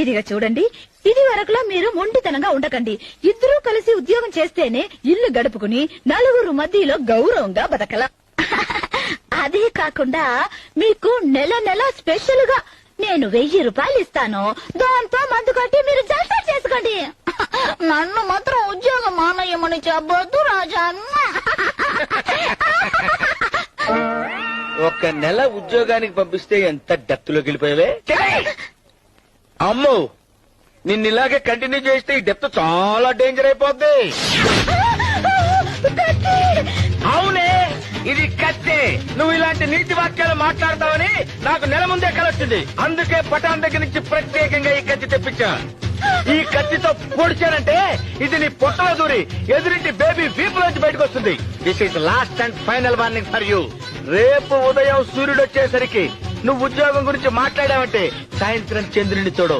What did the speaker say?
ఇదిగా చూడండి, ఇది వరకులా మీరు మొండితనంగా ఉండకండి. ఇద్దరూ కలిసి ఉద్యోగం చేస్తేనే ఇల్లు గడుపుకుని నలుగురు మధ్యలో గౌరవంగా బతకల. అదే కాకుండా మీకు నెల నెల స్పెషల్ గా నేను 1000 రూపాయలు ఇస్తాను. దాంతో మందు కట్టి మీరు జల్సా చేసుకోండి. నన్ను మాత్రం ఉద్యోగం మానయ్యమని చెప్పొద్దు రాజా. ఒక నెల ఉద్యోగానికి పంపిస్తే ఎంత డెప్త్లోకి వెళ్ళిపోయావే. అమ్మో, నిన్ను ఇలాగే కంటిన్యూ చేస్తే ఈ డెప్త్ చాలా డేంజర్ అయిపోద్ది. అవునే, ఇది కత్తి. నువ్వు ఇలాంటి నీతి వాక్యాలు మాట్లాడతావని నాకు నెల ముందే కలొచ్చింది. అందుకే పటాన్ దగ్గర నుంచి ప్రత్యేకంగా ఈ కత్తి తెప్పించా. ఈ కత్తితో పొడిచానంటే ఇది నీ పొట్టలో దూరి ఎదురింటి బేబీ వీపులోంచి బయటకు వస్తుంది. This is last and final warning for you. రేపు ఉదయం సూర్యుడు వచ్చేసరికి నువ్వు ఉద్యోగం గురించి మాట్లాడావంటే సాయంత్రం చంద్రుడిని చూడు.